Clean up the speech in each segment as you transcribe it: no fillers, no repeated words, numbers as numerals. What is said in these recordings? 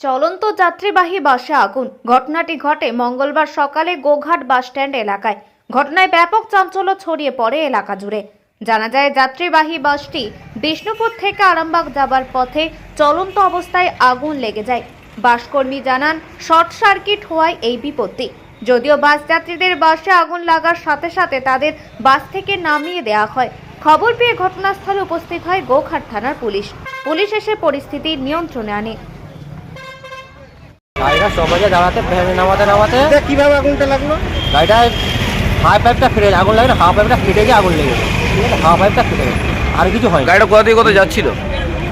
চলন্ত যাত্রীবাহী বাসে আগুন। ঘটনাটি ঘটে মঙ্গলবার সকালে গোঘাট বাস স্ট্যান্ড এলাকায়। ঘটনায় ব্যাপক চাঞ্চল্য ছড়িয়ে পড়ে এলাকা জুড়ে। জানা যায়, যাত্রীবাহী বাসটি বিষ্ণুপুর থেকে আরামবাগ যাবার পথে চলন্ত অবস্থায় আগুন লেগে যায়। বাসকর্মী জানান, শর্ট সার্কিট হওয়ায় এই বিপত্তি। যদিও বাস যাত্রীদের বাসে আগুন লাগার সাথে সাথে তাদের বাস থেকে নামিয়ে দেওয়া হয়। খবর পেয়ে ঘটনাস্থলে উপস্থিত হয় গোঘাট থানার পুলিশ। পুলিশ এসে পরিস্থিতি নিয়ন্ত্রণে আনে। গাড়িটা সবাই দাঁড়াতে নামাতে কিভাবে আগুনটা লাগলো? গাড়িটা হাফ পাইপটা ফেটে আগুন লাগে না, হাফ পাইপটা ফেটে গিয়ে আগুন লেগে গেছে। ঠিক আছে, হাফ পাইপটা ফেটে গেছে, আর কিছু হয়। গাড়িটা কোথা থেকে কোথায় যাচ্ছিল?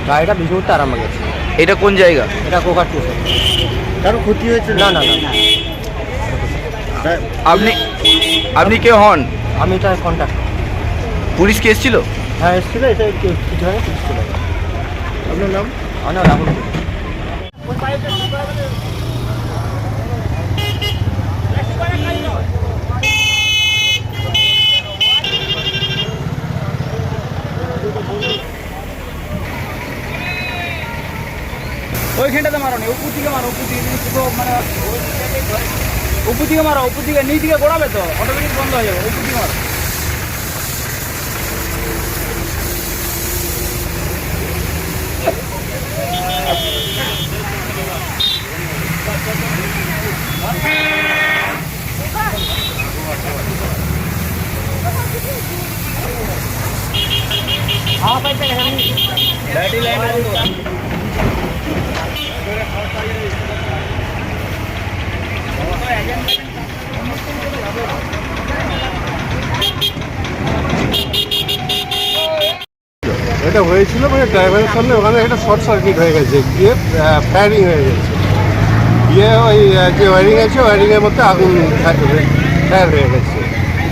গাড়িটা বিষ্ণুপুর আরামবাগ গেছে। এটা কোন জায়গা? এটা গোঘাট স্টেশন। কারো ক্ষতি হয়েছে? না না না, আপনি কে হন? আমি তার কন্ট্যাক্ট। পুলিশ কে এসেছিল? হ্যাঁ এসেছিল, এটা কিছু হয় পুলিশ চলে গেছে। আপনার নাম? আমার রাহুল। ওইখানটাতে মারো নি, উপর দিকে মারো, উপর দিকে মানে উপর দিকে মারো, উপর দিকে নিচ দিকে গোড়াবে তো অটোমেটিক বন্ধ হয়ে যাবে। উপর দিকে মারো। ব্যাটারি লাইন এটা হয়েছিল মানে ড্রাইভারের সামনে ওখানে একটা শর্ট সার্কিট হয়ে গেছে, গিয়ে ফায়ারিং হয়ে গেছে। গিয়ে ওই যে ওয়ারিং আছে ওয়ারিংয়ের মধ্যে আগুন ফায়ার হয়ে গেছে,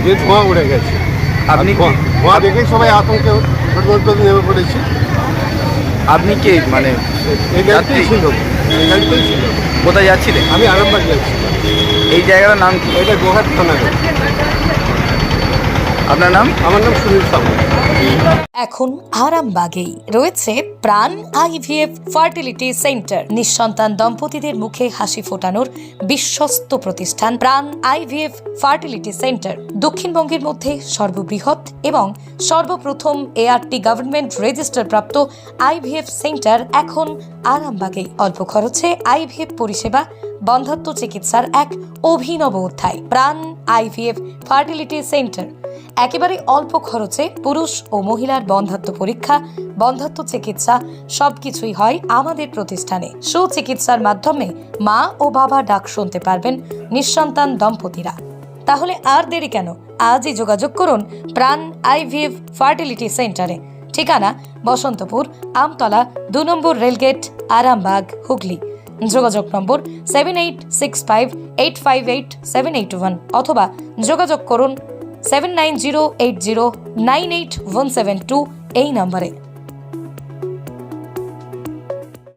যে ধোঁয়া উড়ে গেছে। আপনি ধোঁয়া দেখেই সবাই আতঙ্কে নেমে পড়েছে। আপনি কে মানে এই গাড়িতেই ছিল, এই গাড়িতেই ছিল। কোথায় যাচ্ছিলেন? আমি আরামবাগ যাচ্ছি। এই জায়গাটার নাম কি? এটা গোঘাট থানা। আপনার নাম? আমার নাম সুনীল সামন্ত। এখন আরামবাগেই রয়েছে প্রাণ আইভিএফ ফার্টিলিটি সেন্টার। নিঃসন্তান দম্পতিদের মুখে হাসি ফোটানোর বিশ্বস্ত প্রতিষ্ঠান প্রাণ আইভিএফ ফার্টিলিটি সেন্টার দক্ষিণবঙ্গের মধ্যে সর্ববৃহৎ এবং সর্বপ্রথম এআরটি গভর্নমেন্ট রেজিস্টার প্রাপ্ত আইভিএফ সেন্টার এখন আরামবাগেই। অল্প খরচে আইভিএফ পরিষেবা, বন্ধ্যাত্ব চিকিৎসার এক অভিনব অধ্যায়। প্রাণ আইভিএফ ফার্টিলিটি সেন্টার একেবারে অল্প খরচে পুরুষ ও মহিলার বন্ধ্যাত্ব পরীক্ষা, বন্ধ্যাত্ব চিকিৎসা সবকিছুই হয় আমাদের প্রতিষ্ঠানে। সুচিকিৎসার মাধ্যমে মা ও বাবা ডাক শুনতে পারবেন নিঃসন্তান দম্পতিরা। তাহলে আর দেরি কেন? আজই যোগাযোগ করুন প্রাণ আইভিএফ ফার্টিলিটি সেন্টারে। ঠিকানা বসন্তপুর, আমতলা, 2 নম্বর রেলগেট, আরামবাগ, হুগলি। যোগাযোগ নম্বর 7865858781 অথবা যোগাযোগ করুন 7908098172 এই নম্বরে।